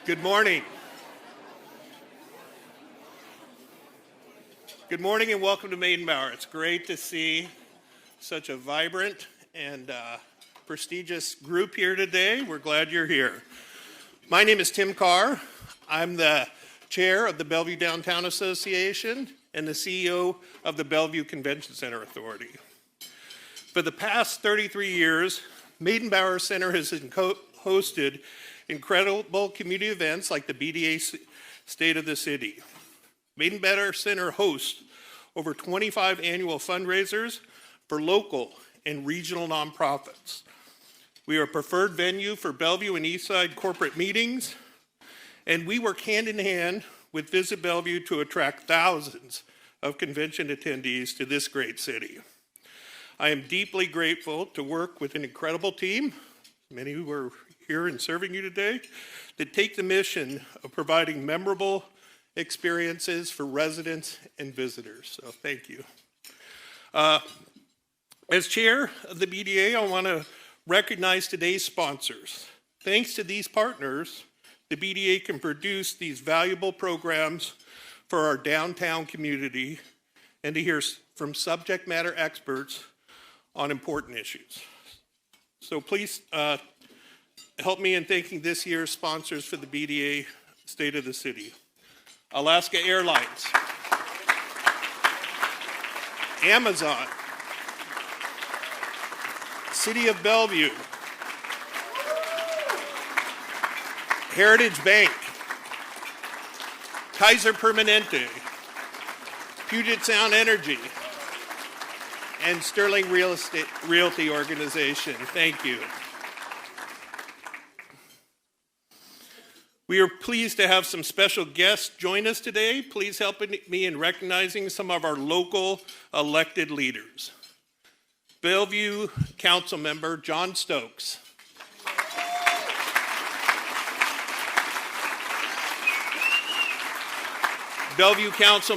Good morning. Good morning and welcome to Meydenbauer. It's great to see such a vibrant and prestigious group here today. We're glad you're here. My name is Tim Carr. I'm the chair of the Bellevue Downtown Association and the CEO of the Bellevue Convention Center Authority. For the past 33 years, Meydenbauer Center has hosted incredible community events like the BDA State of the City. Meydenbauer Center hosts over 25 annual fundraisers for local and regional nonprofits. We are a preferred venue for Bellevue and Eastside corporate meetings, and we work hand in hand with Visit Bellevue to attract thousands of convention attendees to this great city. I am deeply grateful to work with an incredible team, many who are here and serving you today, that take the mission of providing memorable experiences for residents and visitors. So thank you. As chair of the BDA, I want to recognize today's sponsors. Thanks to these partners, the BDA can produce these valuable programs for our downtown community and to hear from subject matter experts on important issues. So please help me in thanking this year's sponsors for the BDA State of the City. Alaska Airlines, Amazon, City of Bellevue, Heritage Bank, Kaiser Permanente, Puget Sound Energy, and Sterling Realty Organization. Thank you. We are pleased to have some special guests join us today. Please help me in recognizing some of our local elected leaders. Bellevue Council Member John Stokes. Bellevue Council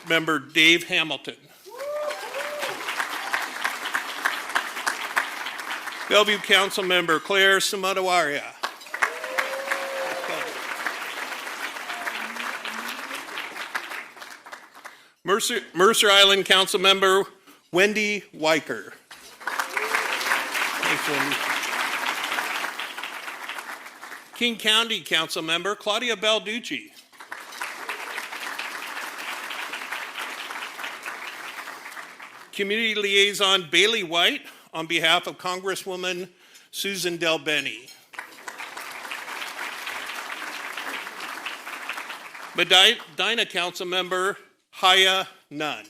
Member Dave Hamilton. Bellevue Council Member Claire Sumadawaria. Mercer Island Council Member Wendy Weicker. Thanks, Wendy. King County Council Member Claudia Balducci. Community Liaison Bailey White on behalf of Congresswoman Susan Delbeni. Medina Council Member Haya Nunn.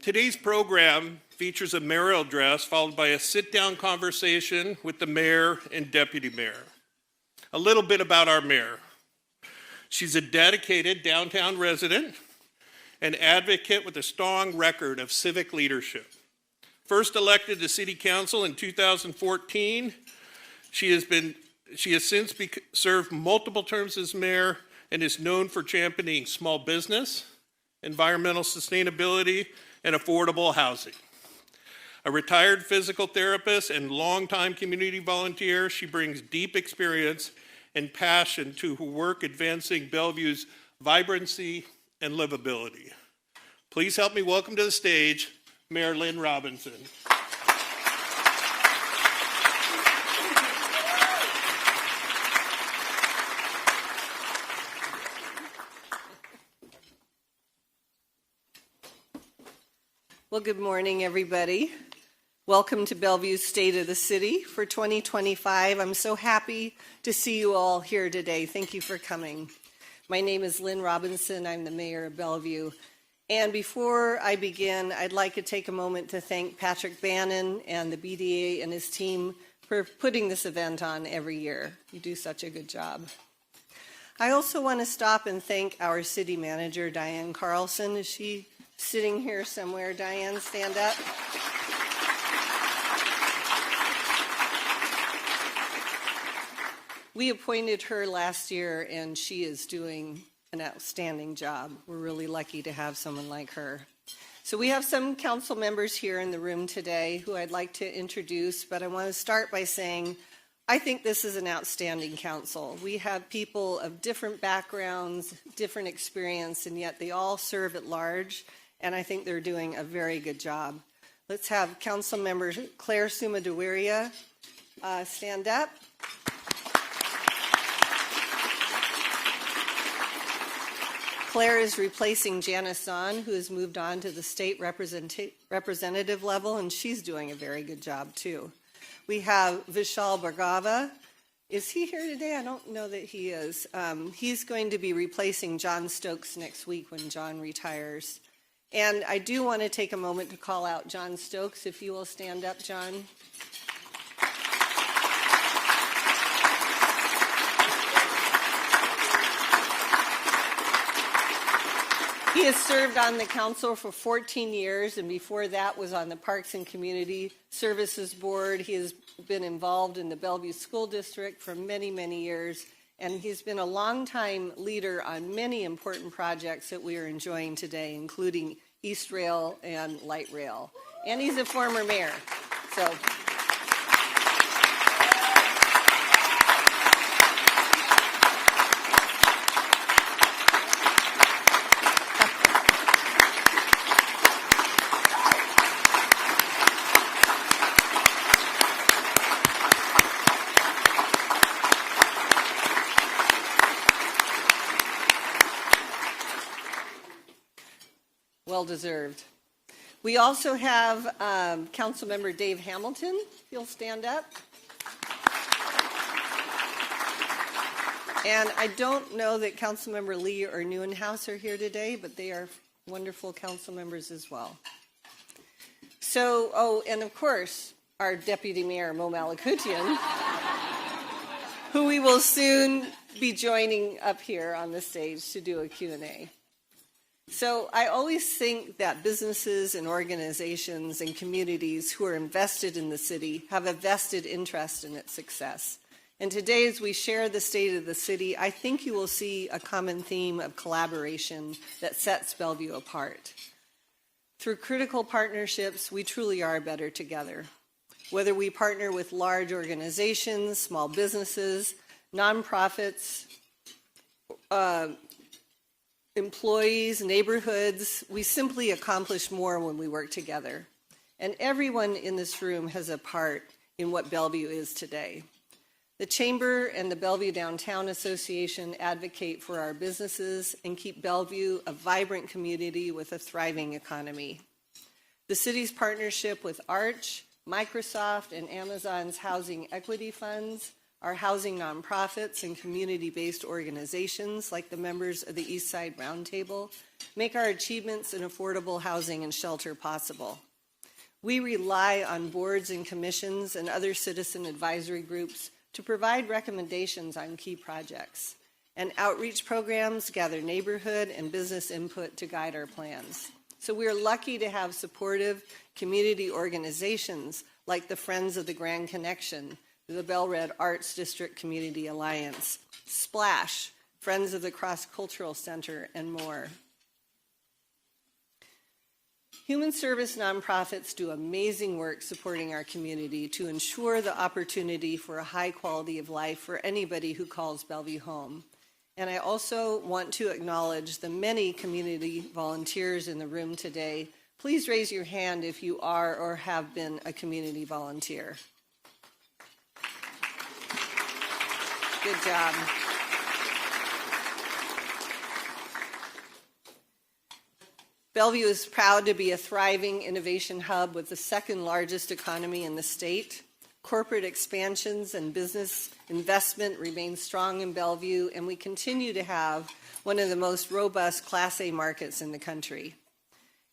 Today's program features a mayoral address followed by a sit-down conversation with the mayor and deputy mayor. A little bit about our mayor. She's a dedicated downtown resident and advocate with a strong record of civic leadership. First elected to city council in 2014, she has since served multiple terms as mayor and is known for championing small business, environmental sustainability, and affordable housing. A retired physical therapist and longtime community volunteer, she brings deep experience and passion to her work advancing Bellevue's vibrancy and livability. Please help me welcome to the stage Mayor Lynn Robinson. Well, good morning, everybody. Welcome to Bellevue's State of the City for 2025. I'm so happy to see you all here today. Thank you for coming. My name is Lynn Robinson. I'm the mayor of Bellevue. And before I begin, I'd like to take a moment to thank Patrick Bannon and the BDA and his team for putting this event on every year. You do such a good job. I also want to stop and thank our city manager, Diane Carlson. Is she sitting here somewhere? Diane, stand up. We appointed her last year, and she is doing an outstanding job. We're really lucky to have someone like her. So we have some council members here in the room today who I'd like to introduce, but I want to start by saying I think this is an outstanding council. We have people of different backgrounds, different experience, and yet they all serve at large, and I think they're doing a very good job. Let's have Council Member Claire Suma-Deweria stand up. Claire is replacing Janice Zahn, who has moved on to the state representative level, and she's doing a very good job too. We have Vishal Bhargava. Is he here today? I don't know that he is. He's going to be replacing John Stokes next week when John retires. And I do want to take a moment to call out John Stokes, if you will stand up, John. He has served on the council for 14 years, and before that was on the Parks and Community Services Board. He has been involved in the Bellevue School District for many, many years, and he's been a longtime leader on many important projects that we are enjoying today, including East Rail and Light Rail. And he's a former mayor. So. Well deserved. We also have Councilmember Dave Hamilton. He'll stand up. And I don't know that Councilmember Lee or Neuenhouse are here today, but they are wonderful council members as well. So, and of course, our Deputy Mayor, Mo Malakutian, who we will soon be joining up here on the stage to do a Q&A. So I always think that businesses and organizations and communities who are invested in the city have a vested interest in its success. And today, as we share the state of the city, I think you will see a common theme of collaboration that sets Bellevue apart. Through critical partnerships, we truly are better together. Whether we partner with large organizations, small businesses, nonprofits, employees, neighborhoods, we simply accomplish more when we work together. And everyone in this room has a part in what Bellevue is today. The Chamber and the Bellevue Downtown Association advocate for our businesses and keep Bellevue a vibrant community with a thriving economy. The city's partnership with Arch, Microsoft, and Amazon's housing equity funds, our housing nonprofits and community-based organizations like the members of the Eastside Roundtable make our achievements in affordable housing and shelter possible. We rely on boards and commissions and other citizen advisory groups to provide recommendations on key projects, and outreach programs gather neighborhood and business input to guide our plans. So we are lucky to have supportive community organizations like the Friends of the Grand Connection, the Bel-Red Arts District Community Alliance, Splash, Friends of the Cross Cultural Center, and more. Human service nonprofits do amazing work supporting our community to ensure the opportunity for a high quality of life for anybody who calls Bellevue home. And I also want to acknowledge the many community volunteers in the room today. Please raise your hand if you are or have been a community volunteer. Good job. Bellevue is proud to be a thriving innovation hub with the second largest economy in the state. Corporate expansions and business investment remain strong in Bellevue, and we continue to have one of the most robust Class A markets in the country.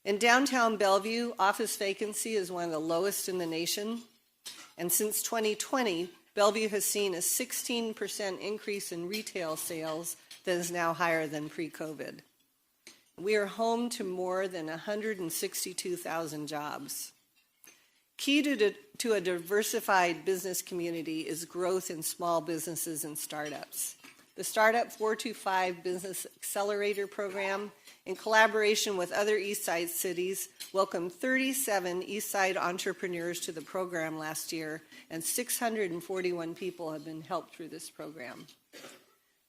In downtown Bellevue, office vacancy is one of the lowest in the nation, and since 2020, Bellevue has seen a 16% increase in retail sales that is now higher than pre-COVID. We are home to more than 162,000 jobs. Key to a diversified business community is growth in small businesses and startups. The Startup 425 Business Accelerator Program, in collaboration with other Eastside cities, welcomed 37 Eastside entrepreneurs to the program last year, and 641 people have been helped through this program.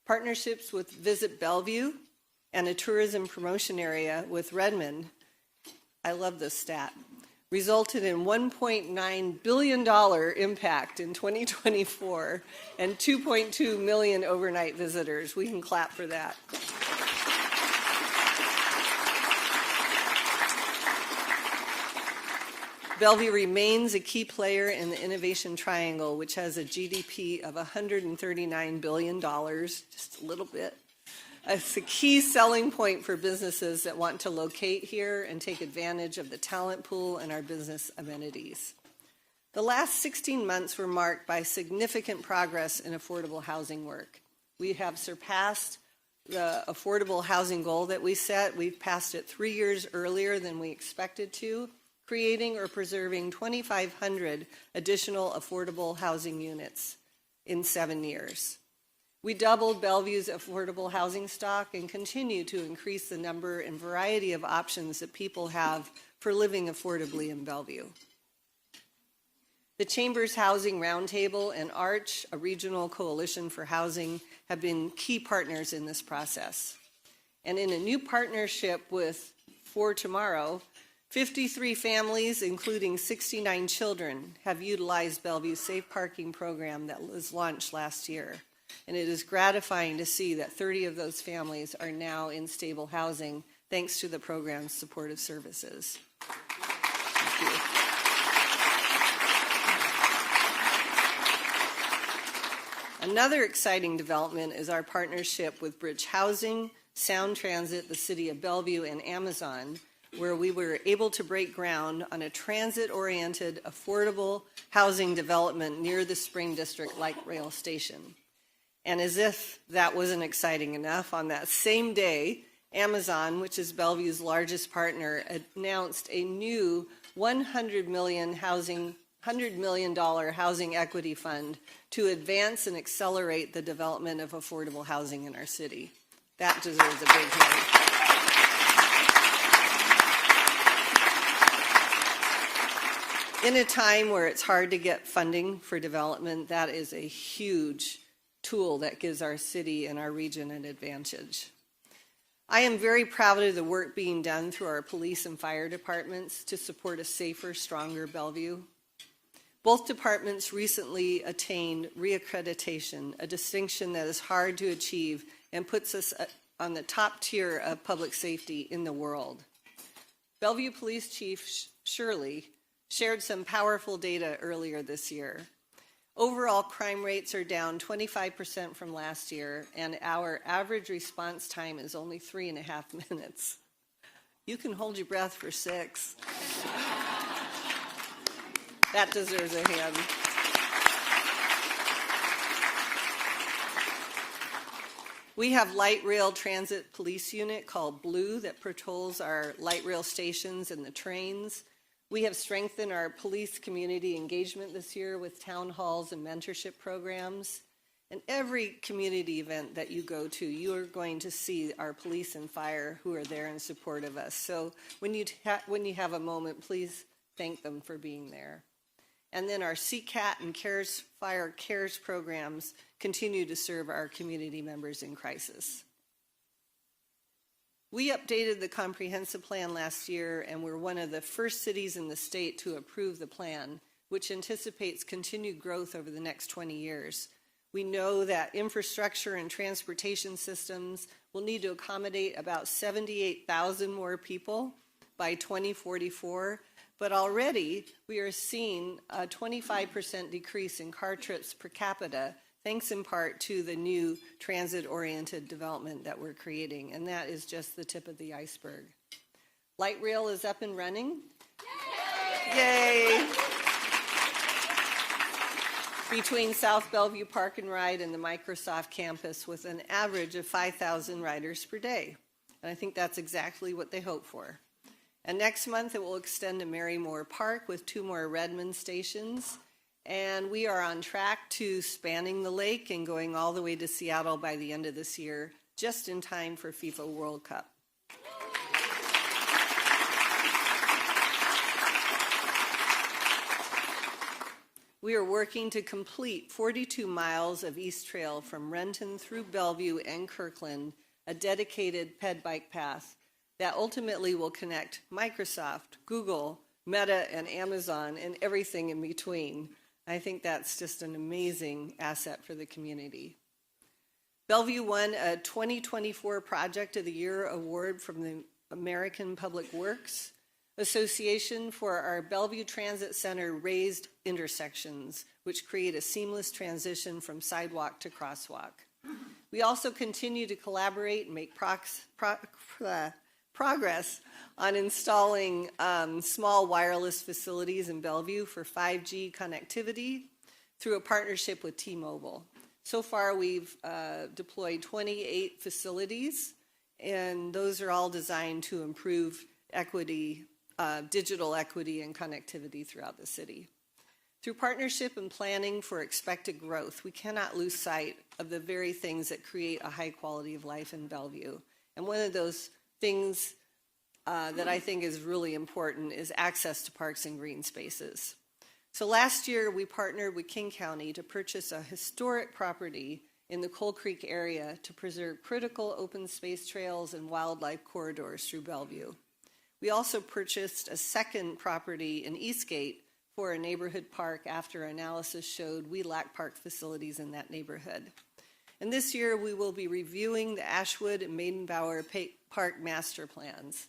Partnerships with Visit Bellevue and a tourism promotion area with Redmond, I love this stat, resulted in $1.9 billion impact in 2024 and 2.2 million overnight visitors. We can clap for that. Bellevue remains a key player in the Innovation Triangle, which has a GDP of $139 billion, just a little bit. It's a key selling point for businesses that want to locate here and take advantage of the talent pool and our business amenities. The last 16 months were marked by significant progress in affordable housing work. We have surpassed the affordable housing goal that we set. We've passed it 3 years earlier than we expected to, creating or preserving 2,500 additional affordable housing units in 7 years. We doubled Bellevue's affordable housing stock and continue to increase the number and variety of options that people have for living affordably in Bellevue. The Chamber's Housing Roundtable and ARCH, a regional coalition for housing, have been key partners in this process. And in a new partnership with For Tomorrow, 53 families, including 69 children, have utilized Bellevue's Safe Parking program that was launched last year. And it is gratifying to see that 30 of those families are now in stable housing thanks to the program's supportive services. Thank you. Another exciting development is our partnership with Bridge Housing, Sound Transit, the City of Bellevue, and Amazon, where we were able to break ground on a transit-oriented, affordable housing development near the Spring District Light Rail Station. And as if that wasn't exciting enough, on that same day, Amazon, which is Bellevue's largest partner, announced a new $100 million housing equity fund to advance and accelerate the development of affordable housing in our city. That deserves a big hand. In a time where it's hard to get funding for development, that is a huge tool that gives our city and our region an advantage. I am very proud of the work being done through our police and fire departments to support a safer, stronger Bellevue. Both departments recently attained reaccreditation, a distinction that is hard to achieve and puts us on the top tier of public safety in the world. Bellevue Police Chief Shirley shared some powerful data earlier this year. Overall, crime rates are down 25% from last year, and our average response time is only 3.5 minutes. You can hold your breath for 6. That deserves a hand. We have light rail transit police unit called Blue that patrols our light rail stations and the trains. We have strengthened our police community engagement this year with town halls and mentorship programs. And every community event that you go to, you are going to see our police and fire who are there in support of us. So when you have a moment, please thank them for being there. And then our CCAT and Fire Cares programs continue to serve our community members in crisis. We updated the comprehensive plan last year, and we're one of the first cities in the state to approve the plan, which anticipates continued growth over the next 20 years. We know that infrastructure and transportation systems will need to accommodate about 78,000 more people by 2044, but already we are seeing a 25% decrease in car trips per capita, thanks in part to the new transit-oriented development that we're creating, and that is just the tip of the iceberg. Light rail is up and running. Yay! Yay! Between South Bellevue Park and Ride and the Microsoft campus with an average of 5,000 riders per day. And I think that's exactly what they hope for. And next month, it will extend to Marymore Park with 2 more Redmond stations. And we are on track to spanning the lake and going all the way to Seattle by the end of this year, just in time for FIFA World Cup. We are working to complete 42 miles of East Trail from Renton through Bellevue and Kirkland, a dedicated ped bike path that ultimately will connect Microsoft, Google, Meta, and Amazon, and everything in between. I think that's just an amazing asset for the community. Bellevue won a 2024 Project of the Year award from the American Public Works Association for our Bellevue Transit Center raised intersections, which create a seamless transition from sidewalk to crosswalk. We also continue to collaborate and make progress on installing small wireless facilities in Bellevue for 5G connectivity through a partnership with T-Mobile. So far, we've deployed 28 facilities, and those are all designed to improve equity, digital equity and connectivity throughout the city. Through partnership and planning for expected growth, we cannot lose sight of the very things that create a high quality of life in Bellevue. And one of those things that I think is really important is access to parks and green spaces. So last year, we partnered with King County to purchase a historic property in the Coal Creek area to preserve critical open space trails and wildlife corridors through Bellevue. We also purchased a second property in Eastgate for a neighborhood park after analysis showed we lack park facilities in that neighborhood. And this year, we will be reviewing the Ashwood and Meydenbauer Park master plans.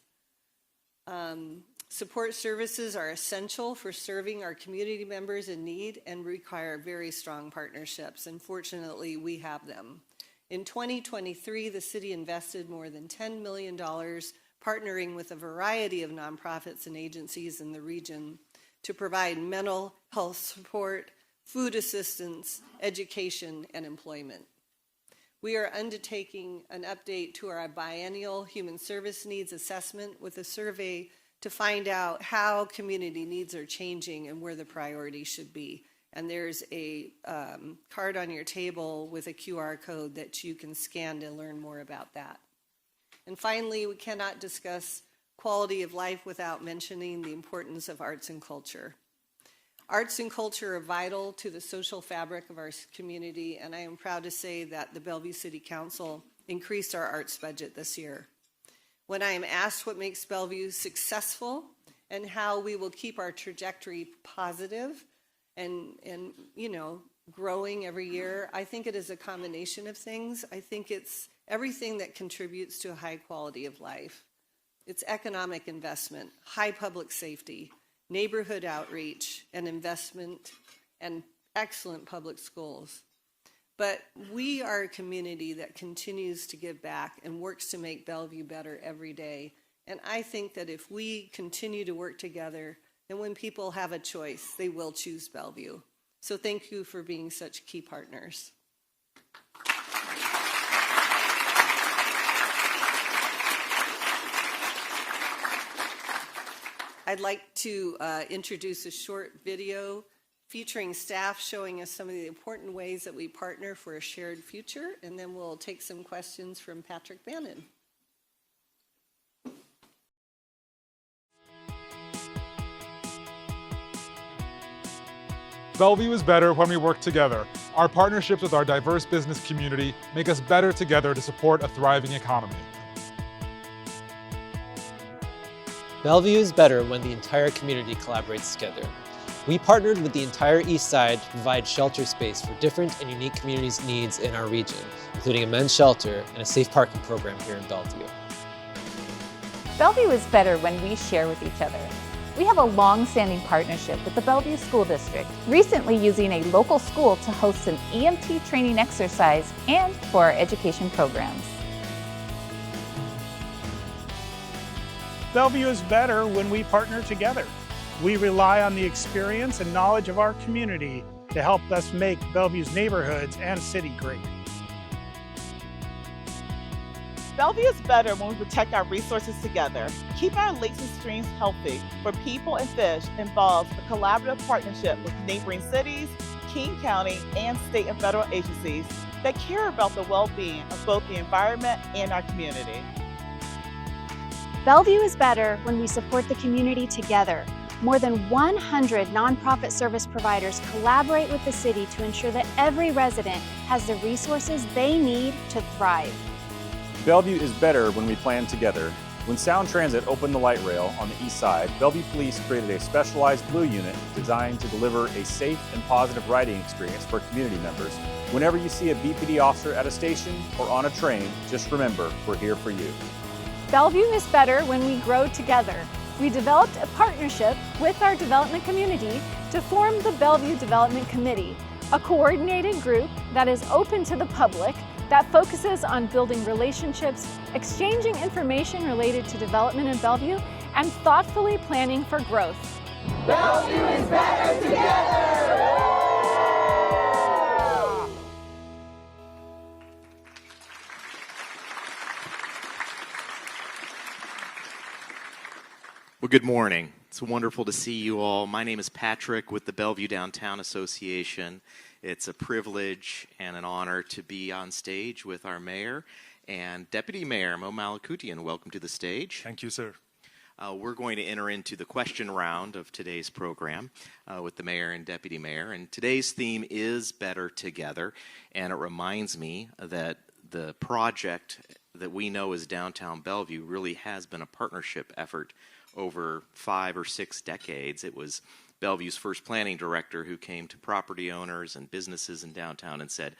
Support services are essential for serving our community members in need and require very strong partnerships, and fortunately, we have them. In 2023, the city invested more than $10 million partnering with a variety of nonprofits and agencies in the region to provide mental health support, food assistance, education, and employment. We are undertaking an update to our biennial human service needs assessment with a survey to find out how community needs are changing and where the priorities should be. And there's a card on your table with a QR code that you can scan to learn more about that. And finally, we cannot discuss quality of life without mentioning the importance of arts and culture. Arts and culture are vital to the social fabric of our community, and I am proud to say that the Bellevue City Council increased our arts budget this year. When I am asked what makes Bellevue successful and how we will keep our trajectory positive and growing every year, I think it is a combination of things. I think it's everything that contributes to a high quality of life. It's economic investment, high public safety, neighborhood outreach, and investment, and excellent public schools. But we are a community that continues to give back and works to make Bellevue better every day. And I think that if we continue to work together, then when people have a choice, they will choose Bellevue. So thank you for being such key partners. I'd like to introduce a short video featuring staff showing us some of the important ways that we partner for a shared future, and then we'll take some questions from Patrick Bannon. Bellevue is better when we work together. Our partnerships with our diverse business community make us better together to support a thriving economy. Bellevue is better when the entire community collaborates together. We partnered with the entire East Side to provide shelter space for different and unique communities' needs in our region, including a men's shelter and a safe parking program here in Bellevue. Bellevue is better when we share with each other. We have a long-standing partnership with the Bellevue School District, recently using a local school to host an EMT training exercise and for our education programs. Bellevue is better when we partner together. We rely on the experience and knowledge of our community to help us make Bellevue's neighborhoods and city great. Bellevue is better when we protect our resources together. Keeping our lakes and streams healthy for people and fish involves a collaborative partnership with neighboring cities, King County, and state and federal agencies that care about the well-being of both the environment and our community. Bellevue is better when we support the community together. More than 100 nonprofit service providers collaborate with the city to ensure that every resident has the resources they need to thrive. Bellevue is better when we plan together. When Sound Transit opened the light rail on the east side, Bellevue Police created a specialized blue unit designed to deliver a safe and positive riding experience for community members. Whenever you see a BPD officer at a station or on a train, just remember, we're here for you. Bellevue is better when we grow together. We developed a partnership with our development community to form the Bellevue Development Committee, a coordinated group that is open to the public, that focuses on building relationships, exchanging information related to development in Bellevue, and thoughtfully planning for growth. Bellevue is better together! Well, good morning. It's wonderful to see you all. My name is Patrick with the Bellevue Downtown Association. It's a privilege and an honor to be on stage with our mayor and Deputy Mayor Mo Malakutian. Welcome to the stage. Thank you, sir. We're going to enter into the question round of today's program with the mayor and deputy mayor. And today's theme is Better Together. And it reminds me that the project that we know as Downtown Bellevue really has been a partnership effort over 5 or 6 decades. It was Bellevue's first planning director who came to property owners and businesses in downtown and said,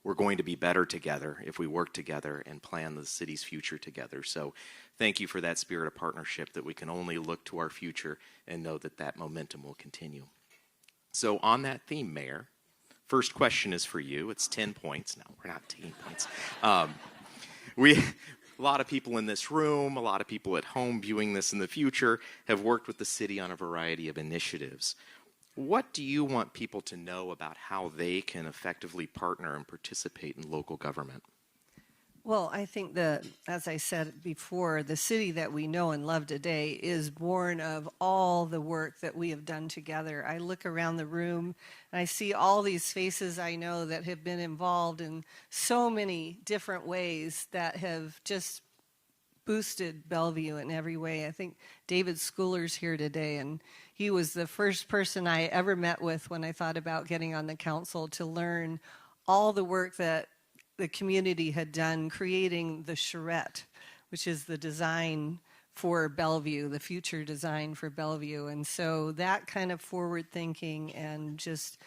we're going to be better together if we work together and plan the city's future together. So thank you for that spirit of partnership, that we can only look to our future and know that that momentum will continue. So on that theme, Mayor, first question is for you. It's 10 points. No, we're not taking points. A lot of people in this room, a lot of people at home viewing this in the future have worked with the city on a variety of initiatives. What do you want people to know about how they can effectively partner and participate in local government? Well, I think that, as I said before, the city that we know and love today is born of all the work that we have done together. I look around the room and I see all these faces I know that have been involved in so many different ways that have just boosted Bellevue in every way. I think David Schooler's here today, and he was the first person I ever met with when I thought about getting on the council, to learn all the work that the community had done creating the charrette, which is the design for Bellevue, the future design for Bellevue. And so that kind of forward thinking and just,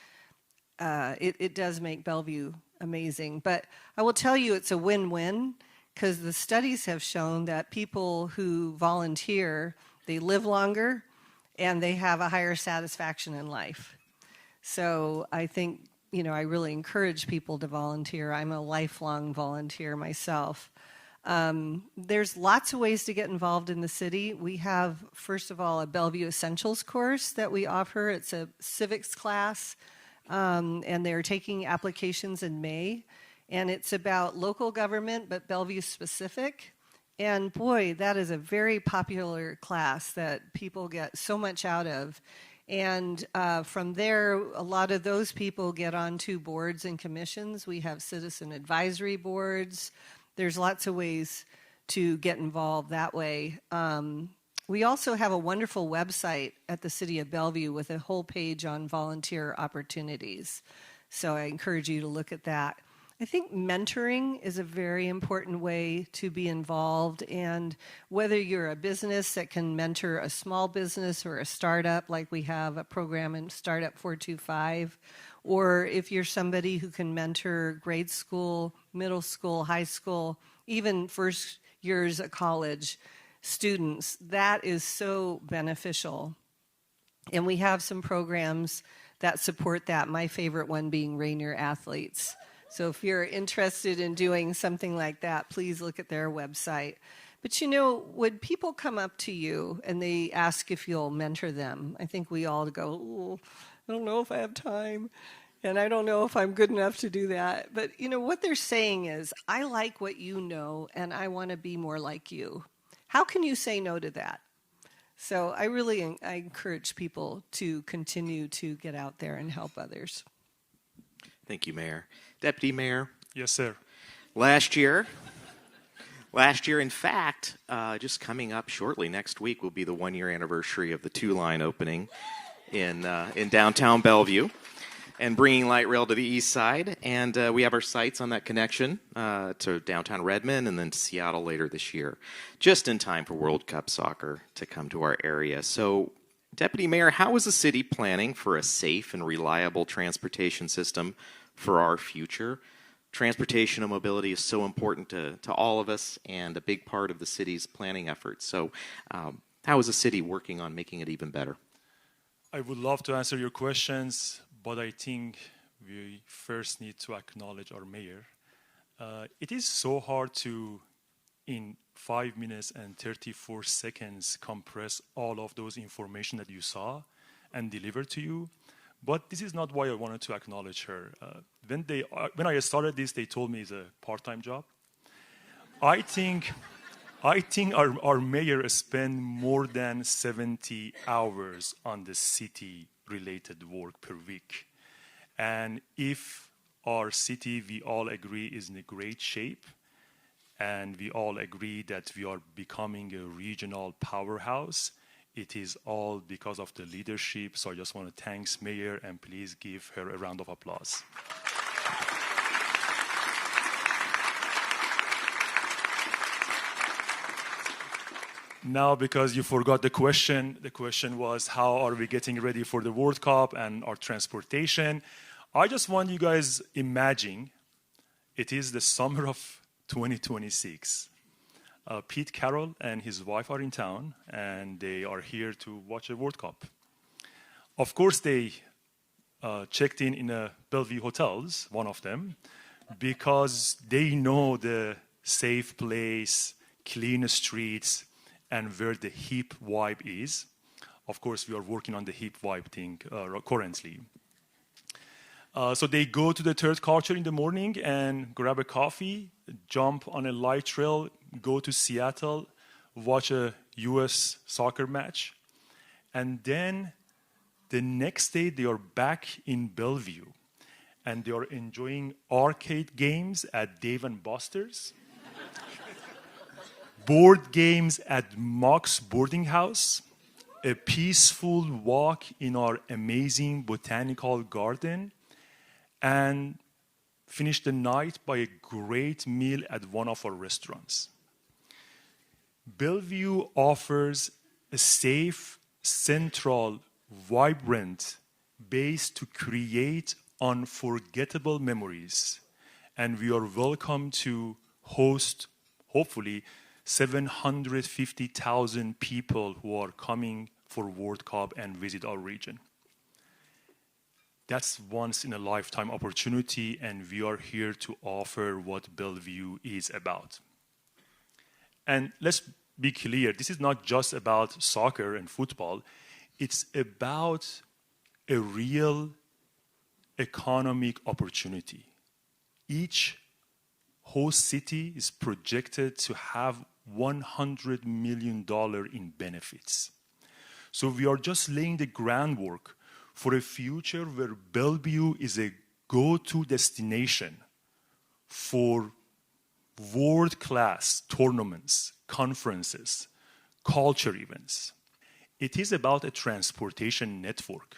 it does make Bellevue amazing. But I will tell you, it's a win-win, because the studies have shown that people who volunteer, they live longer and they have a higher satisfaction in life. So I think, I really encourage people to volunteer. I'm a lifelong volunteer myself. There's lots of ways to get involved in the city. We have, first of all, a Bellevue Essentials course that we offer. It's a civics class, and they're taking applications in May. And it's about local government, but Bellevue specific. And boy, that is a very popular class that people get so much out of. And from there, a lot of those people get onto boards and commissions. We have citizen advisory boards. There's lots of ways to get involved that way. We also have a wonderful website at the City of Bellevue with a whole page on volunteer opportunities. So I encourage you to look at that. I think mentoring is a very important way to be involved, and whether you're a business that can mentor a small business or a startup, like we have a program in Startup 425, or if you're somebody who can mentor grade school, middle school, high school, even first years of college students, that is so beneficial. And we have some programs that support that, my favorite one being Rainier Athletes. So if you're interested in doing something like that, please look at their website. But when people come up to you and they ask if you'll mentor them, I think we all go, I don't know if I have time. And I don't know if I'm good enough to do that. But, what they're saying is, I like what you know, and I want to be more like you. How can you say no to that? So I encourage people to continue to get out there and help others. Thank you, Mayor. Deputy Mayor. Yes, sir. Last year, in fact, just coming up shortly, next week will be the one-year anniversary of the 2-line opening in downtown Bellevue and bringing light rail to the east side. And we have our sights on that connection to downtown Redmond and then to Seattle later this year, just in time for World Cup soccer to come to our area. So, Deputy Mayor, how is the city planning for a safe and reliable transportation system for our future? Transportation and mobility is so important to all of us and a big part of the city's planning efforts. So how is the city working on making it even better? I would love to answer your questions, but I think we first need to acknowledge our mayor. It is so hard to, in 5 minutes and 34 seconds, compress all of those information that you saw and deliver to you. But this is not why I wanted to acknowledge her. When I started this, they told me it's a part-time job. I think our mayor spent more than 70 hours on the city-related work per week. And if our city, we all agree, is in a great shape, and we all agree that we are becoming a regional powerhouse, it is all because of the leadership. So I just want to thank Mayor, and please give her a round of applause. Now, because you forgot the question was, how are we getting ready for the World Cup and our transportation? I just want you guys imagine it is the summer of 2026. Pete Carroll and his wife are in town, and they are here to watch the World Cup. Of course, they checked in a Bellevue hotels, one of them, because they know the safe place, clean streets, and where the hip vibe is. Of course, we are working on the hip vibe thing currently. So they go to the third culture in the morning and grab a coffee, jump on a light trail, go to Seattle, watch a U.S. soccer match, and then the next day they are back in Bellevue, and they are enjoying arcade games at Dave & Buster's, board games at Mock's Boarding House, a peaceful walk in our amazing botanical garden, and finish the night by a great meal at one of our restaurants. Bellevue offers a safe, central, vibrant base to create unforgettable memories. And we are welcome to host, hopefully, 750,000 people who are coming for World Cup and visit our region. That's once in a lifetime opportunity, and we are here to offer what Bellevue is about. And let's be clear, this is not just about soccer and football. It's about a real economic opportunity. Each host city is projected to have $100 million in benefits. So we are just laying the groundwork for a future where Bellevue is a go-to destination for world-class tournaments, conferences, culture events. It is about a transportation network.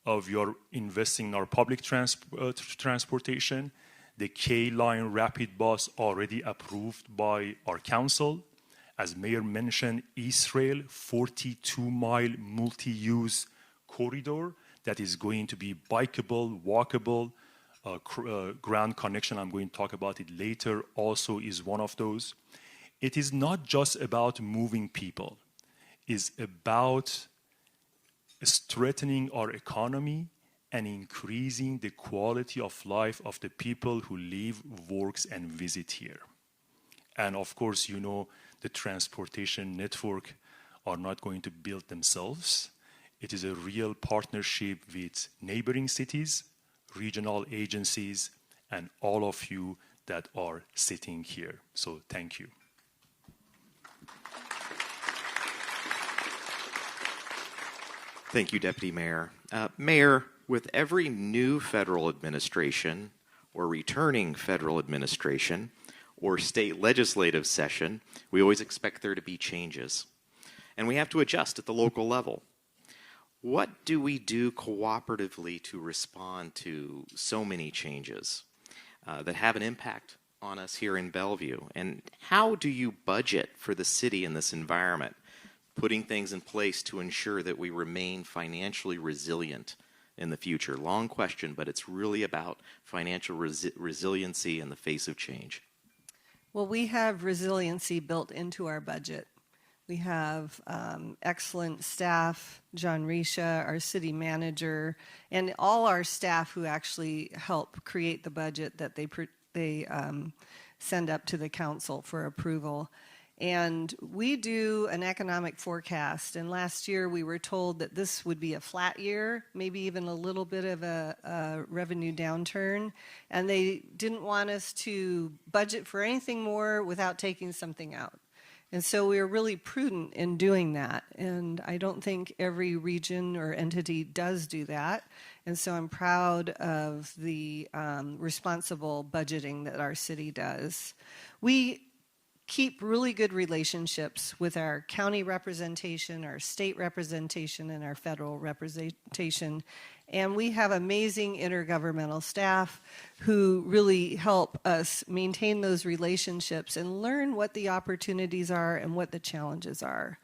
We are investing in our public transportation. The K-Line Rapid Bus already approved by our council. As Mayor mentioned, Israel 42-mile multi-use corridor that is going to be bikeable, walkable, ground connection, I'm going to talk about it later, also is one of those. It is not just about moving people. It's about strengthening our economy and increasing the quality of life of the people who live, works, and visit here. And of course, you know, the transportation network are not going to build themselves. It is a real partnership with neighboring cities, regional agencies, and all of you that are sitting here. So thank you. Thank you, Deputy Mayor. Mayor, with every new federal administration or returning federal administration or state legislative session, we always expect there to be changes. And we have to adjust at the local level. What do we do cooperatively to respond to so many changes that have an impact on us here in Bellevue? And how do you budget for the city in this environment, putting things in place to ensure that we remain financially resilient in the future? Long question, but it's really about financial resiliency in the face of change. Well, we have resiliency built into our budget. We have excellent staff, John Risha, our city manager, and all our staff who actually help create the budget that they send up to the council for approval. And we do an economic forecast, and last year we were told that this would be a flat year, maybe even a little bit of a revenue downturn, and they didn't want us to budget for anything more without taking something out. And so we were really prudent in doing that, and I don't think every region or entity does do that, and so I'm proud of the responsible budgeting that our city does. We keep really good relationships with our county representation, our state representation, and our federal representation. And we have amazing intergovernmental staff who really help us maintain those relationships and learn what the opportunities are and what the challenges are.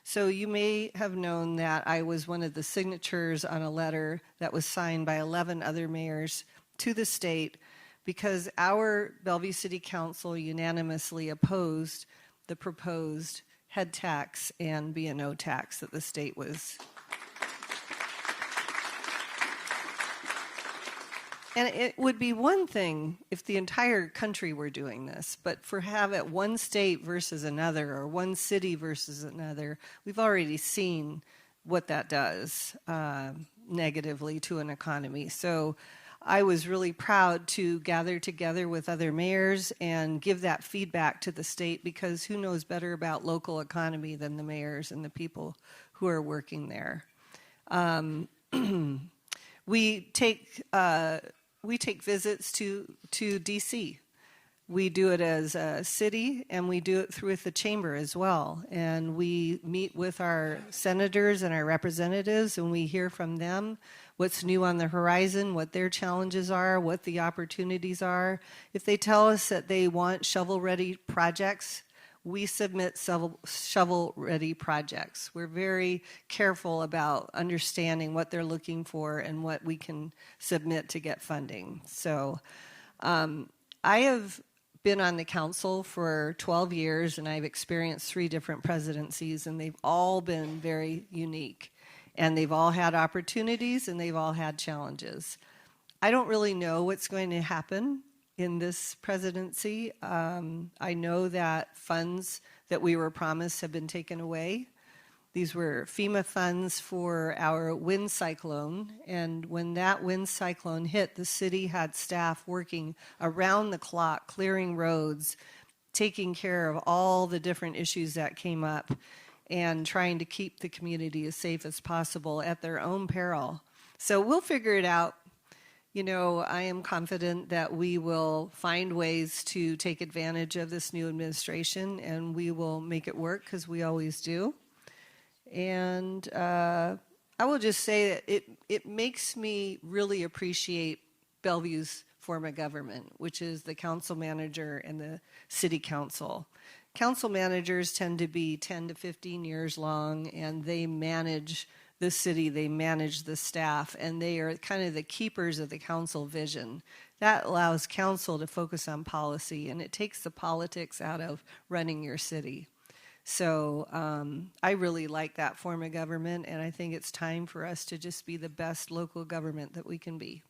So you may have known that I was one of the signatures on a letter that was signed by 11 other mayors to the state because our Bellevue City Council unanimously opposed the proposed head tax and B&O tax that the state was. And it would be one thing if the entire country were doing this, but for have it one state versus another or one city versus another, we've already seen what that does negatively to an economy. So I was really proud to gather together with other mayors and give that feedback to the state because who knows better about local economy than the mayors and the people who are working there. We take visits to DC. We do it as a city, and we do it through the chamber as well. And we meet with our senators and our representatives, and we hear from them what's new on the horizon, what their challenges are, what the opportunities are. If they tell us that they want shovel-ready projects, we submit shovel-ready projects. We're very careful about understanding what they're looking for and what we can submit to get funding. So I have been on the council for 12 years, and I've experienced 3 different presidencies, and they've all been very unique. And they've all had opportunities, and they've all had challenges. I don't really know what's going to happen in this presidency. I know that funds that we were promised have been taken away. These were FEMA funds for our wind cyclone, and when that wind cyclone hit, the city had staff working around the clock, clearing roads, taking care of all the different issues that came up, and trying to keep the community as safe as possible at their own peril. So we'll figure it out. You know, I am confident that we will find ways to take advantage of this new administration, and we will make it work because we always do. And I will just say that it makes me really appreciate Bellevue's form of government, which is the council manager and the city council. Council managers tend to be 10 to 15 years long, and they manage the city, they manage the staff, and they are kind of the keepers of the council vision. That allows council to focus on policy, and it takes the politics out of running your city. So I really like that form of government, and I think it's time for us to just be the best local government that we can be.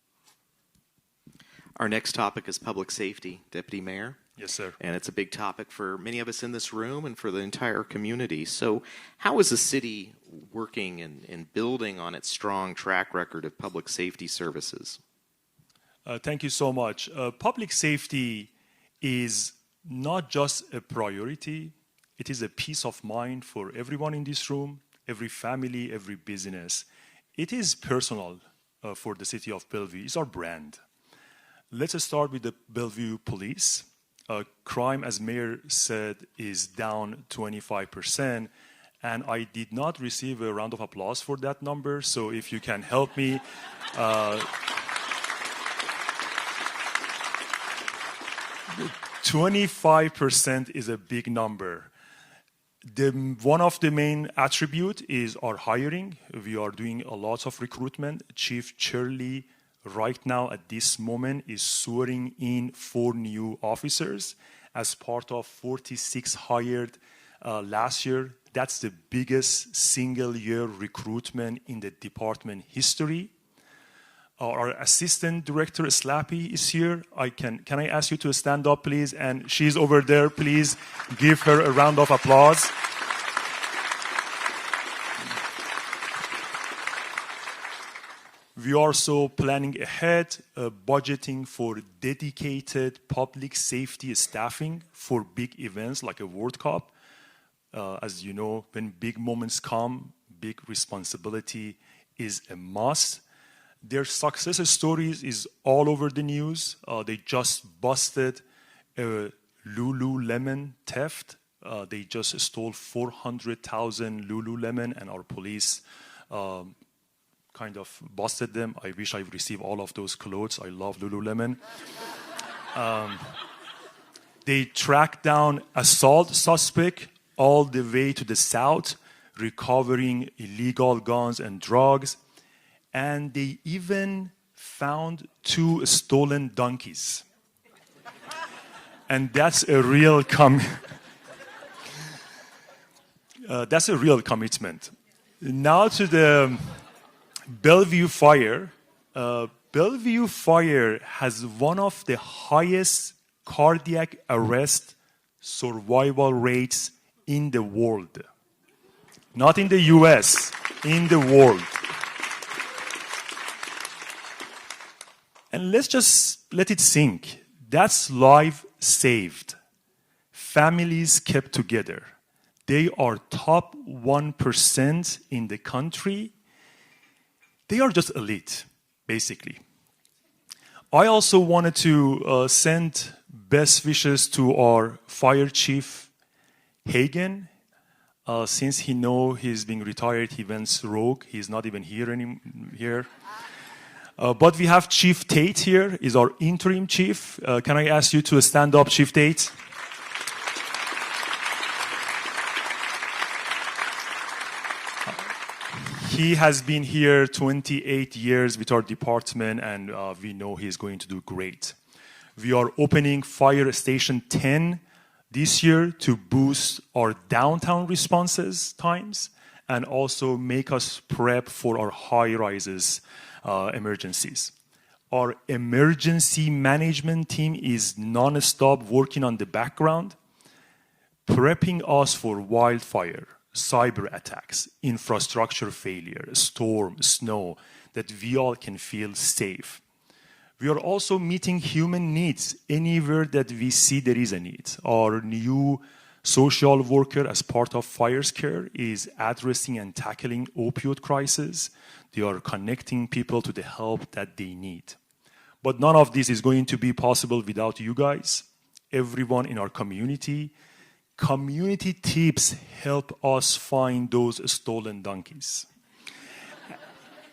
Our next topic is public safety, Deputy Mayor. Yes, sir. And it's a big topic for many of us in this room and for the entire community. So how is the city working and building on its strong track record of public safety services? Thank you so much. Public safety is not just a priority, it is a peace of mind for everyone in this room, every family, every business. It is personal for the city of Bellevue. It's our brand. Let's start with the Bellevue Police. Crime, as Mayor said, is down 25%, and I did not receive a round of applause for that number, so if you can help me. 25% is a big number. One of the main attributes is our hiring. We are doing a lot of recruitment. Chief Shirley, right now at this moment, is swearing in 4 new officers as part of 46 hired last year. That's the biggest single-year recruitment in the department history. Our assistant director, Slappy, is here. Can I ask you to stand up, please? And she's over there. Please give her a round of applause. We are also planning ahead, budgeting for dedicated public safety staffing for big events like a World Cup. As you know, when big moments come, big responsibility is a must. Their success stories is all over the news. They just busted a Lululemon theft. They just stole 400,000 Lululemon, and our police kind of busted them. I wish I received all of those clothes. I love Lululemon. They tracked down assault suspect all the way to the south, recovering illegal guns and drugs. And they even found 2 stolen donkeys. And that's a real that's a real commitment. Now to the Bellevue fire. Bellevue fire has one of the highest cardiac arrest survival rates in the world. Not in the US, in the world. And let's just let it sink. That's life saved. Families kept together. They are top 1% in the country. They are just elite, basically. I also wanted to send best wishes to our fire chief, Hagen. Since he know he's being retired, he went rogue. He's not even here. But we have Chief Tate here, is our interim chief. Can I ask you to stand up, Chief Tate? He has been here 28 years with our department, and we know he's going to do great. We are opening Fire Station 10 this year to boost our downtown responses times and also make us prep for our high-rises emergencies. Our emergency management team is non-stop working on the background, prepping us for wildfire, cyber attacks, infrastructure failure, storm, snow, that we all can feel safe. We are also meeting human needs anywhere that we see there is a need. Our new social worker, as part of Fire Care, is addressing and tackling opioid crisis. They are connecting people to the help that they need. But none of this is going to be possible without you guys, everyone in our community. Community tips help us find those stolen donkeys.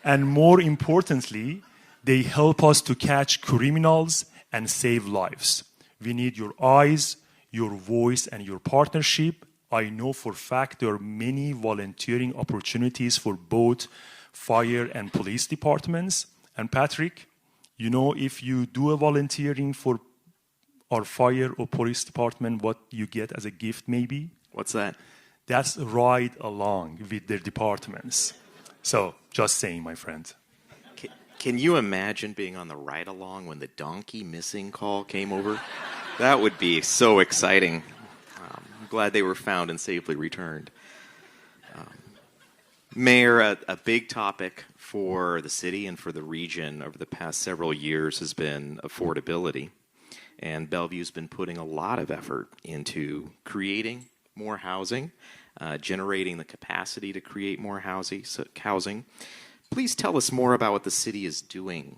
And more importantly, they help us to catch criminals and save lives. We need your eyes, your voice, and your partnership. I know for a fact there are many volunteering opportunities for both fire and police departments. And Patrick, you know, if you do a volunteering for our fire or police department, what you get as a gift maybe? What's that? That's ride along with their departments. So, just saying, my friend. Can you imagine being on the ride along when the donkey missing call came over? That would be so exciting. I'm glad they were found and safely returned. Mayor, a big topic for the city and for the region over the past several years has been affordability. And Bellevue's been putting a lot of effort into creating more housing, generating the capacity to create more housing. Please tell us more about what the city is doing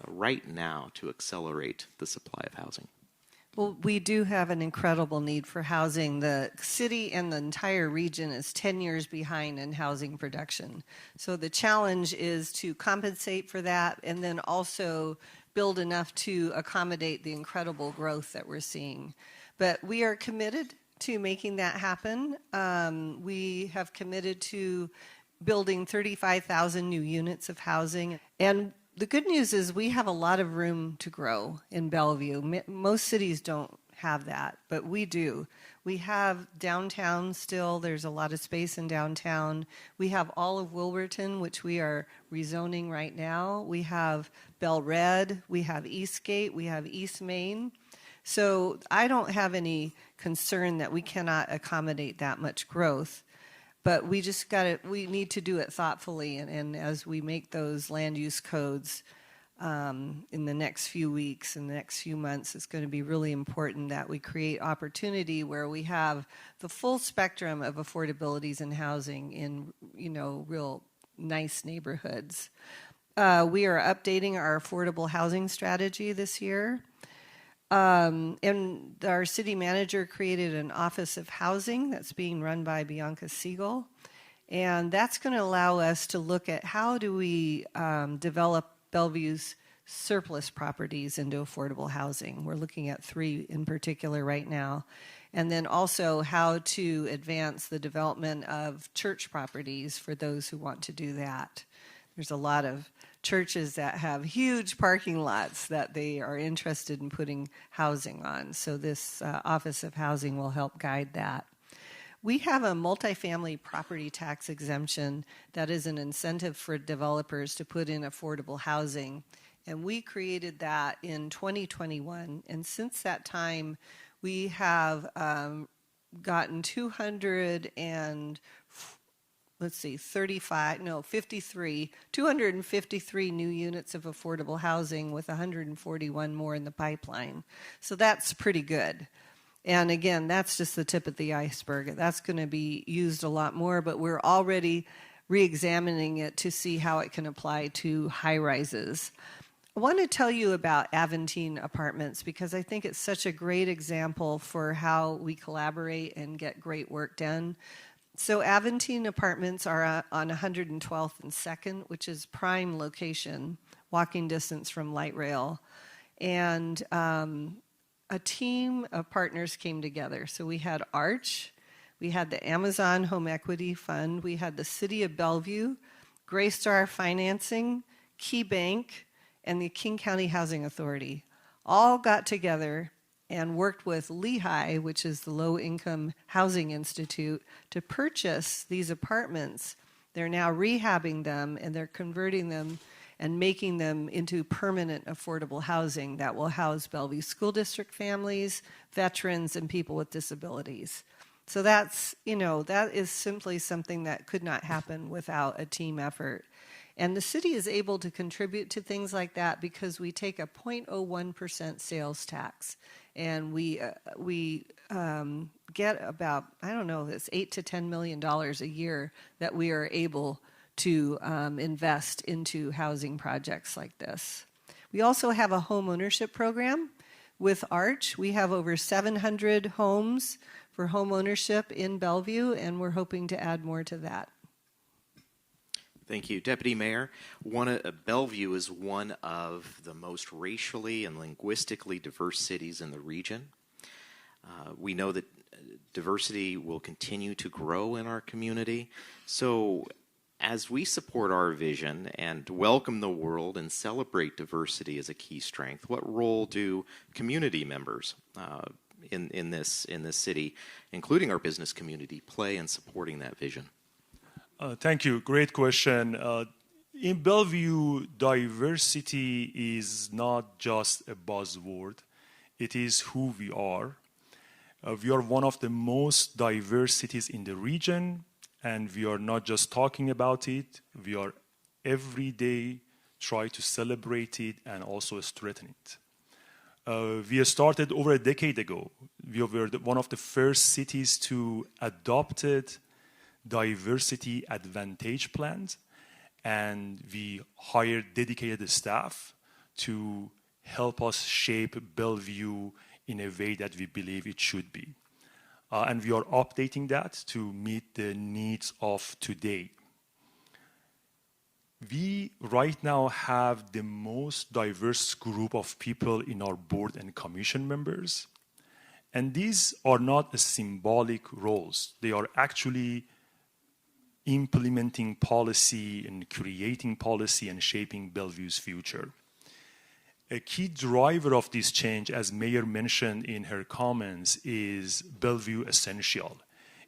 right now to accelerate the supply of housing. Well, we do have an incredible need for housing. The city and the entire region is 10 years behind in housing production. So the challenge is to compensate for that and then also build enough to accommodate the incredible growth that we're seeing. But we are committed to making that happen. We have committed to building 35,000 new units of housing. And the good news is we have a lot of room to grow in Bellevue. Most cities don't have that, but we do. We have downtown still. There's a lot of space in downtown. We have all of Wilburton, which we are rezoning right now. We have Bell Red. We have Eastgate. We have East Main. So I don't have any concern that we cannot accommodate that much growth. But we need to do it thoughtfully, and as we make those land use codes in the next few weeks, in the next few months, it's going to be really important that we create opportunity where we have the full spectrum of affordabilities in housing in, real nice neighborhoods. We are updating our affordable housing strategy this year. And our city manager created an Office of Housing that's being run by Bianca Siegel. And that's going to allow us to look at how do we develop Bellevue's surplus properties into affordable housing. We're looking at 3 in particular right now. And then also how to advance the development of church properties for those who want to do that. There's a lot of churches that have huge parking lots that they are interested in putting housing on. So this Office of Housing will help guide that. We have a multifamily property tax exemption that is an incentive for developers to put in affordable housing. And we created that in 2021. And since that time, we have gotten 253 new units of affordable housing with 141 more in the pipeline. So that's pretty good. And again, that's just the tip of the iceberg. That's going to be used a lot more, but we're already re-examining it to see how it can apply to high rises. I want to tell you about Aventine Apartments because I think it's such a great example for how we collaborate and get great work done. So Aventine Apartments are on 112th and 2nd, which is prime location, walking distance from light rail. And a team of partners came together. So we had Arch, we had the Amazon Home Equity Fund, we had the City of Bellevue, Graystar Financing, Key Bank, and the King County Housing Authority. All got together and worked with Lehigh, which is the Low Income Housing Institute, to purchase these apartments. They're now rehabbing them, and they're converting them and making them into permanent affordable housing that will house Bellevue School District families, veterans, and people with disabilities. So that's, that is simply something that could not happen without a team effort. And the city is able to contribute to things like that because we take a 0.01% sales tax. And we get about, it's $8 to $10 million a year that we are able to invest into housing projects like this. We also have a home ownership program with Arch. We have over 700 homes for home ownership in Bellevue, and we're hoping to add more to that. Thank you. Deputy Mayor, Bellevue is one of the most racially and linguistically diverse cities in the region. We know that diversity will continue to grow in our community. So as we support our vision and welcome the world and celebrate diversity as a key strength, what role do community members in this city, including our business community, play in supporting that vision? Thank you. Great question. In Bellevue, diversity is not just a buzzword. It is who we are. We are one of the most diverse cities in the region, and we are not just talking about it. We are every day try to celebrate it and also strengthen it. We started over a decade ago. We were one of the first cities to adopt diversity advantage plans, and we hired dedicated staff to help us shape Bellevue in a way that we believe it should be. And we are updating that to meet the needs of today. We right now have the most diverse group of people in our board and commission members. And these are not symbolic roles. They are actually implementing policy and creating policy and shaping Bellevue's future. A key driver of this change, as Mayor mentioned in her comments, is Bellevue Essential.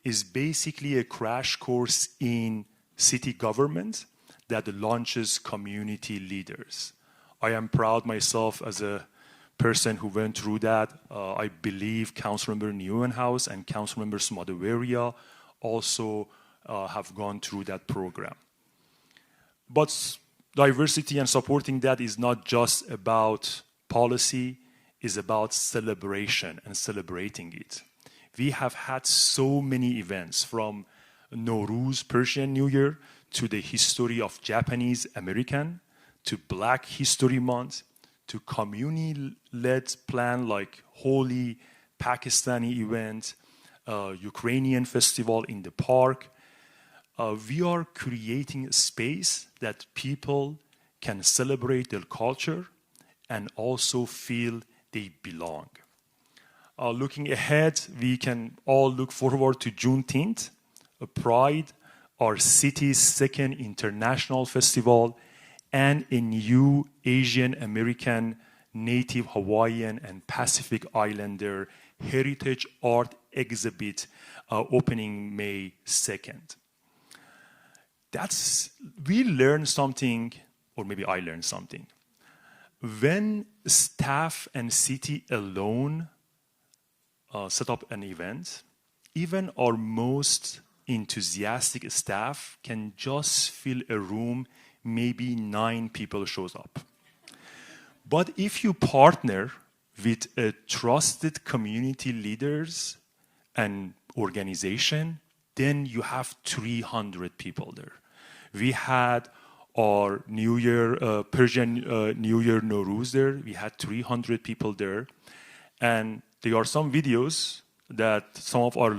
It's basically a crash course in city government that launches community leaders. I am proud myself as a person who went through that. I believe Councilmember Neuenhaus and Councilmember Smadoveria also have gone through that program. But diversity and supporting that is not just about policy, it's about celebration and celebrating it. We have had so many events, from Nowruz, Persian New Year, to the history of Japanese American, to Black History Month, to community-led plan like Holi, Pakistani event, Ukrainian festival in the park. We are creating a space that people can celebrate their culture and also feel they belong. Looking ahead, we can all look forward to Juneteenth, Pride, our city's second international festival, and a new Asian American, Native Hawaiian, and Pacific Islander heritage art exhibit opening May 2nd. We learned something, or maybe I learned something. When staff and city alone set up an event, even our most enthusiastic staff can just fill a room, maybe 9 people shows up. But if you partner with a trusted community leaders and organization, then you have 300 people there. We had our New Year, Persian New Year Nowruz there. We had 300 people there. And there are some videos that some of our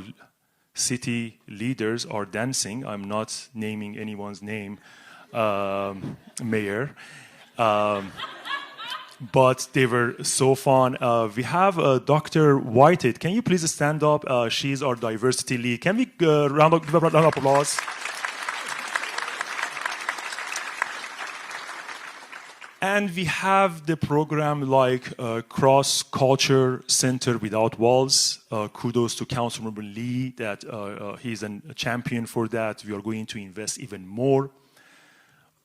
city leaders are dancing. I'm not naming anyone's name, Mayor. But they were so fun. We have Dr. Whitehead. Can you please stand up? She's our diversity lead. Can we give a round of applause? And we have the program like Cross Culture Center Without Walls. Kudos to Councilmember Lee that he's a champion for that. We are going to invest even more.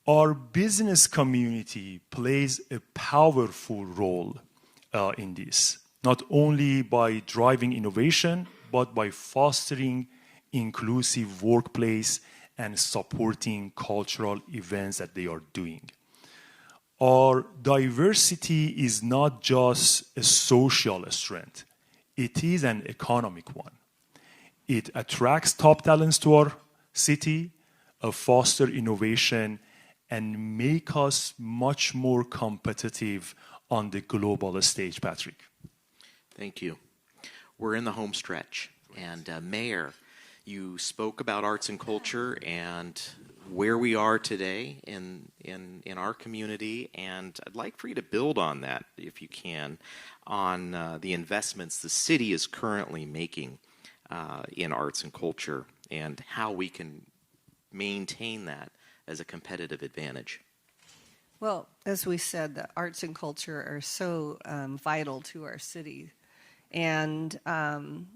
Our business community plays a powerful role in this, not only by driving innovation, but by fostering inclusive workplace and supporting cultural events that they are doing. Our diversity is not just a social strength, it is an economic one. It attracts top talents to our city, foster innovation, and make us much more competitive on the global stage, Patrick. Thank you. We're in the home stretch. And Mayor, you spoke about arts and culture and where we are today in our community, and I'd like for you to build on that, if you can, on the investments the city is currently making in arts and culture and how we can maintain that as a competitive advantage. Well, as we said, the arts and culture are so vital to our city. And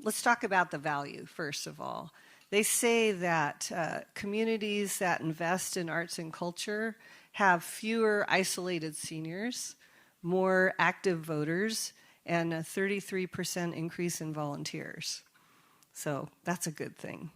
let's talk about the value, first of all. They say that communities that invest in arts and culture have fewer isolated seniors, more active voters, and a 33% increase in volunteers. So that's a good thing.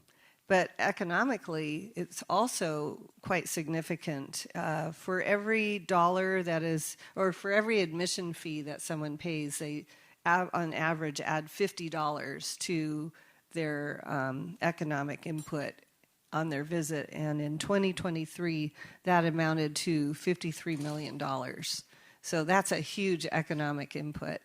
But economically, it's also quite significant. For every dollar that is, or for every admission fee that someone pays, they on average add $50 to their economic input on their visit. And in 2023, that amounted to $53 million. So that's a huge economic input.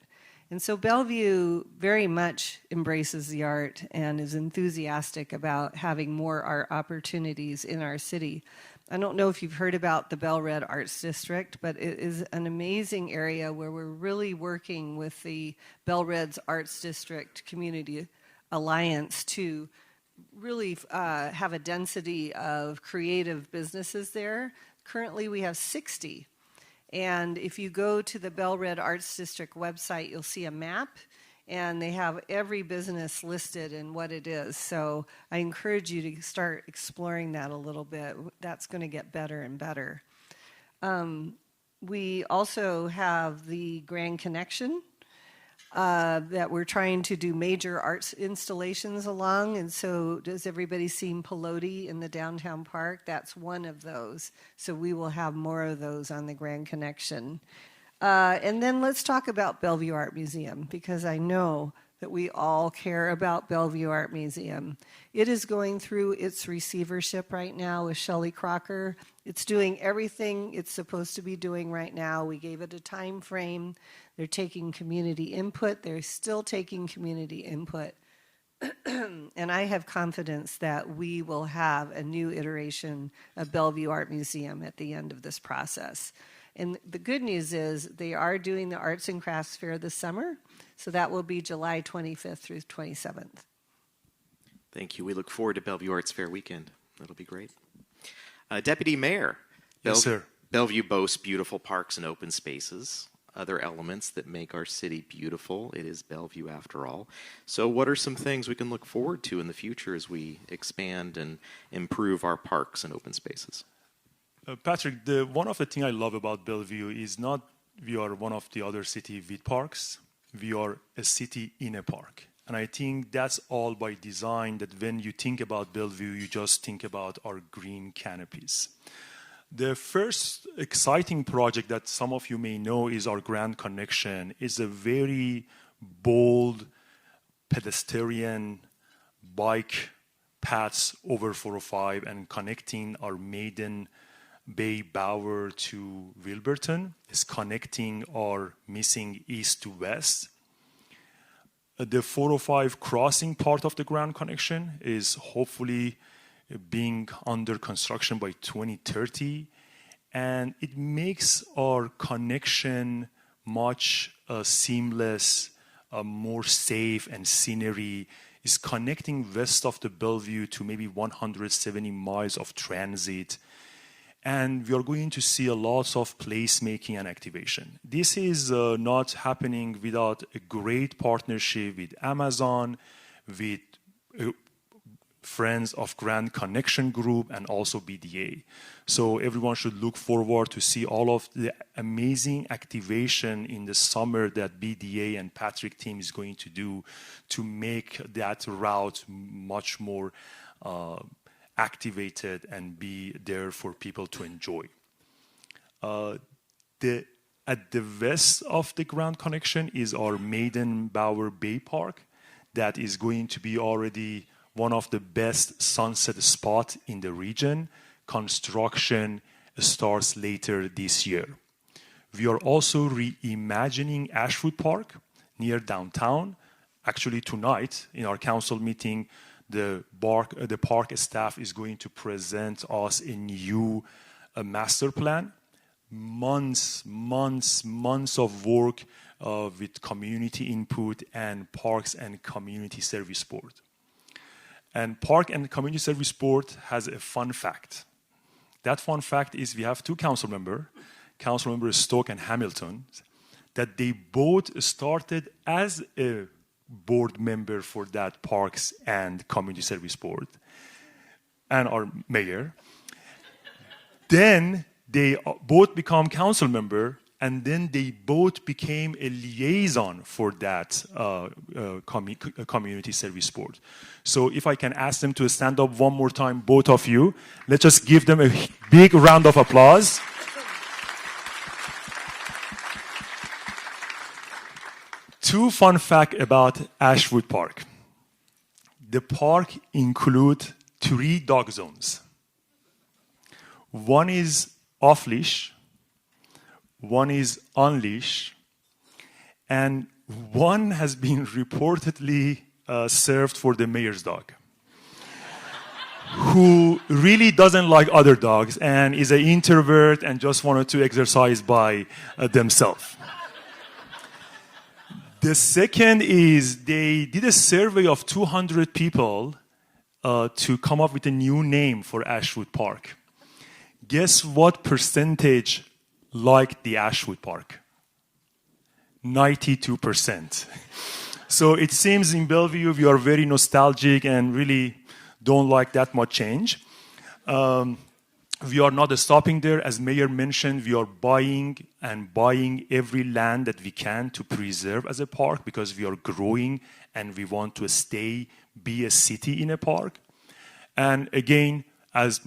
And so Bellevue very much embraces the art and is enthusiastic about having more art opportunities in our city. I don't know if you've heard about the Bellred Arts District, but it is an amazing area where we're really working with the Bellred's Arts District Community Alliance to really have a density of creative businesses there. Currently we have 60. And if you go to the Bellred Arts District website, you'll see a map, and they have every business listed and what it is. So I encourage you to start exploring that a little bit. That's going to get better and better. We also have the Grand Connection that we're trying to do major arts installations along. And so does everybody seen Pelote in the downtown park? That's one of those. So we will have more of those on the Grand Connection. And then let's talk about Bellevue Art Museum, because I know that we all care about Bellevue Art Museum. It is going through its receivership right now with Shelley Crocker. It's doing everything it's supposed to be doing right now. We gave it a time frame. They're taking community input. They're still taking community input. And I have confidence that we will have a new iteration of Bellevue Art Museum at the end of this process. And the good news is they are doing the Arts and Crafts Fair this summer, so that will be July 25th through 27th. Thank you. We look forward to Bellevue Arts Fair weekend. That'll be great. Deputy Mayor. Yes, sir. Bellevue boasts beautiful parks and open spaces, other elements that make our city beautiful. It is Bellevue after all. So what are some things we can look forward to in the future as we expand and improve our parks and open spaces? Patrick, one of the things I love about Bellevue is not we are one of the other city with parks. We are a city in a park. And I think that's all by design, that when you think about Bellevue, you just think about our green canopies. The first exciting project that some of you may know is our Grand Connection. It's a very bold pedestrian bike paths over 405 and connecting our Meydenbauer to Wilburton. Is connecting our missing east to west. The 405 crossing part of the Grand Connection is hopefully being under construction by 2030, and it makes our connection much seamless, more safe, and scenery. Is connecting west of the Bellevue to maybe 170 miles of transit, and we are going to see a lot of placemaking and activation. This is not happening without a great partnership with Amazon, with friends of Grand Connection Group, and also BDA. So everyone should look forward to see all of the amazing activation in the summer that BDA and Patrick team is going to do to make that route much more activated and be there for people to enjoy. At the west of the Grand Connection is our Meydenbauer Bay Park that is going to be already one of the best sunset spots in the region. Construction starts later this year. We are also reimagining Ashwood Park near downtown. Actually tonight in our council meeting, the park staff is going to present us a new master plan. Months of work with community input and Parks and Community Service Board. And Park and Community Service Board has a fun fact. That fun fact is we have two council members, Stoke and Hamilton, that they both started as a board member for that Parks and Community Service Board and our mayor. Then they both become council member and then they both became a liaison for that community service board. So if I can ask them to stand up one more time, both of you, let's just give them a big round of applause. Two fun facts about Ashwood Park. The park includes 3 dog zones. One is off-leash, one is on-leash, and one has been reportedly served for the mayor's dog, who really doesn't like other dogs and is an introvert and just wanted to exercise by themselves. The second is they did a survey of 200 people to come up with a new name for Ashwood Park. Guess what percentage liked the Ashwood Park? 92%. So it seems in Bellevue we are very nostalgic and really don't like that much change. We are not stopping there. As Mayor mentioned, we are buying every land that we can to preserve as a park because we are growing and we want to be a city in a park. And again, as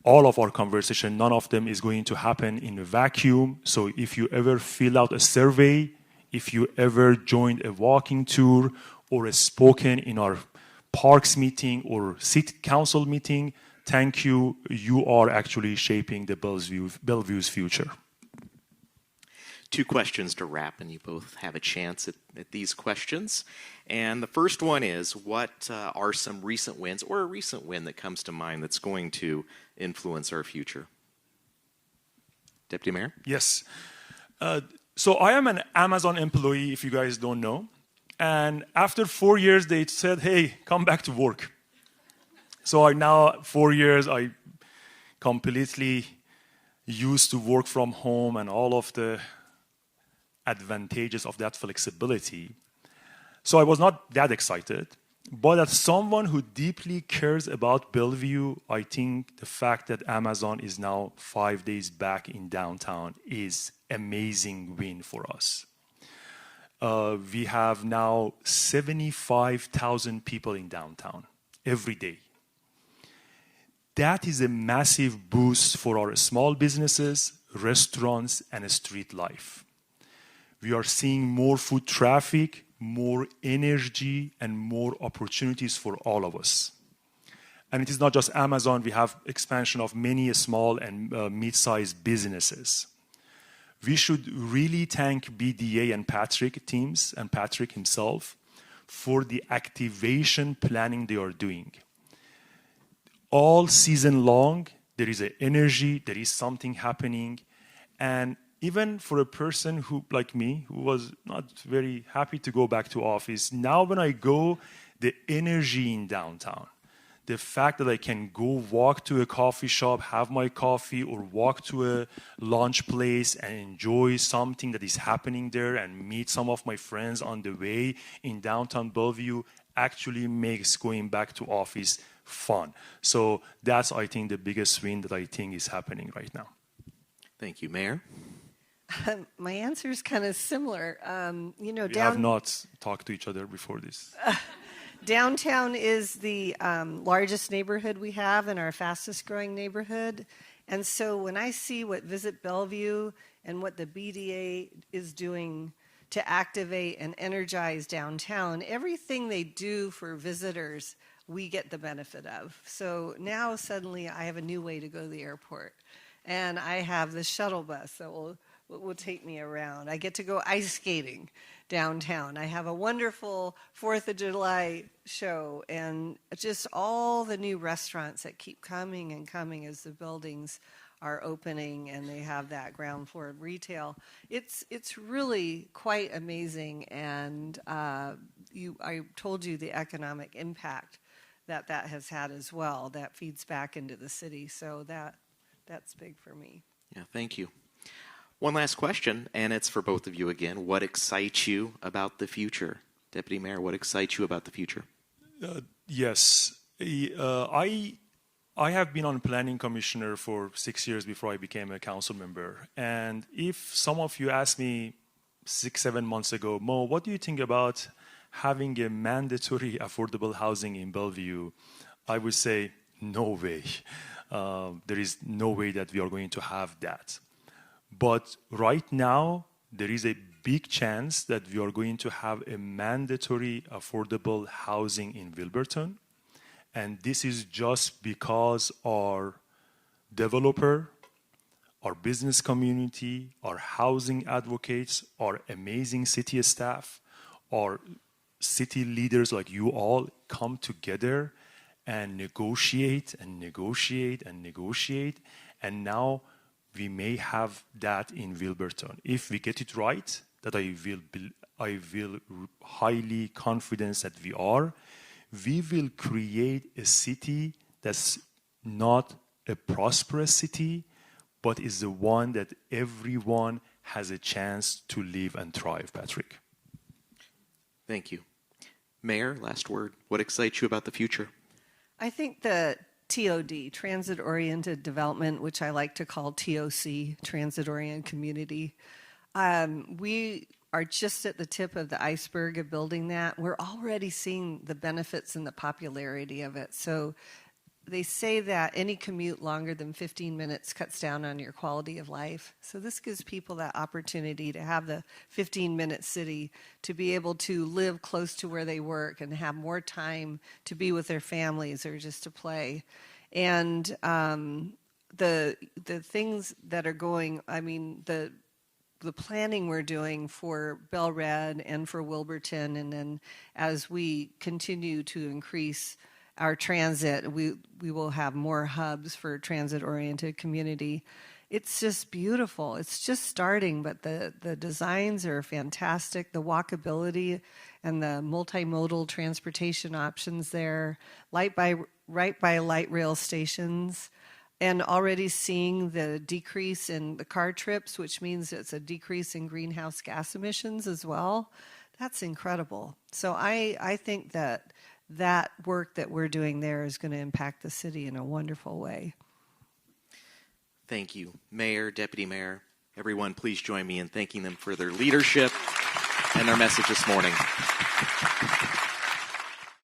all of our conversation, none of them is going to happen in a vacuum. So if you ever fill out a survey, if you ever joined a walking tour or a spoken in our parks meeting or city council meeting, thank you. You are actually shaping the Bellevue's future. 2 questions to wrap, and you both have a chance at these questions. And the first one is, what are some recent wins or a recent win that comes to mind that's going to influence our future? Deputy Mayor? Yes. So I am an Amazon employee, if you guys don't know. And after 4 years, they said, hey, come back to work. So now, 4 years, I completely used to work from home and all of the advantages of that flexibility. So I was not that excited. But as someone who deeply cares about Bellevue, I think the fact that Amazon is now 5 days back in downtown is amazing win for us. We have now 75,000 people in downtown every day. That is a massive boost for our small businesses, restaurants, and street life. We are seeing more foot traffic, more energy, and more opportunities for all of us. And it is not just Amazon, we have expansion of many small and mid-sized businesses. We should really thank BDA and Patrick teams and Patrick himself for the activation planning they are doing. All season long, there is an energy, there is something happening. And even for a person who, like me, who was not very happy to go back to office, now when I go, the energy in downtown, the fact that I can go walk to a coffee shop, have my coffee, or walk to a lunch place and enjoy something that is happening there and meet some of my friends on the way in downtown Bellevue actually makes going back to office fun. So that's, I think, the biggest win that I think is happening right now. Thank you. Mayor? My answer is kind of similar. We have not talked to each other before this. Downtown is the largest neighborhood we have and our fastest growing neighborhood. And so when I see what Visit Bellevue and what the BDA is doing to activate and energize downtown, everything they do for visitors, we get the benefit of. So now suddenly I have a new way to go to the airport. And I have the shuttle bus that will take me around. I get to go ice skating downtown. I have a wonderful 4th of July show and just all the new restaurants that keep coming and coming as the buildings are opening and they have that ground floor retail. It's really quite amazing, and I told you the economic impact that has had as well. That feeds back into the city, so that's big for me. Yeah, thank you. One last question, and it's for both of you again. What excites you about the future? Deputy Mayor, what excites you about the future? Yes. I I have been on planning commissioner for 6 years before I became a council member. And if some of you asked me 6-7 months ago, Mo, what do you think about having a mandatory affordable housing in Bellevue? I would say, no way. There is no way that we are going to have that. But right now, there is a big chance that we are going to have a mandatory affordable housing in Wilburton. And this is just because our developer, our business community, our housing advocates, our amazing city staff, our city leaders like you all come together and negotiate and negotiate and negotiate. And now we may have that in Wilburton. If we get it right, that I will highly confident that we will create a city that's not a prosperous city, but is the one that everyone has a chance to live and thrive, Patrick. Thank you. Mayor, last word. What excites you about the future? I think the TOD, Transit-Oriented Development, which I like to call TOC, Transit-Oriented Community, we are just at the tip of the iceberg of building that. We're already seeing the benefits and the popularity of it. So they say that any commute longer than 15 minutes cuts down on your quality of life. So this gives people that opportunity to have the 15-minute city, to be able to live close to where they work and have more time to be with their families or just to play. And the things that are going, I mean, the planning we're doing for Bellred and for Wilburton, and then as we continue to increase our transit, we will have more hubs for transit-oriented community. It's just beautiful. It's just starting, but the designs are fantastic. The walkability and the multimodal transportation options there, right by light rail stations, and already seeing the decrease in the car trips, which means it's a decrease in greenhouse gas emissions as well. That's incredible. So I think that work that we're doing there is going to impact the city in a wonderful way. Thank you. Mayor, Deputy Mayor, everyone, please join me in thanking them for their leadership and their message this morning.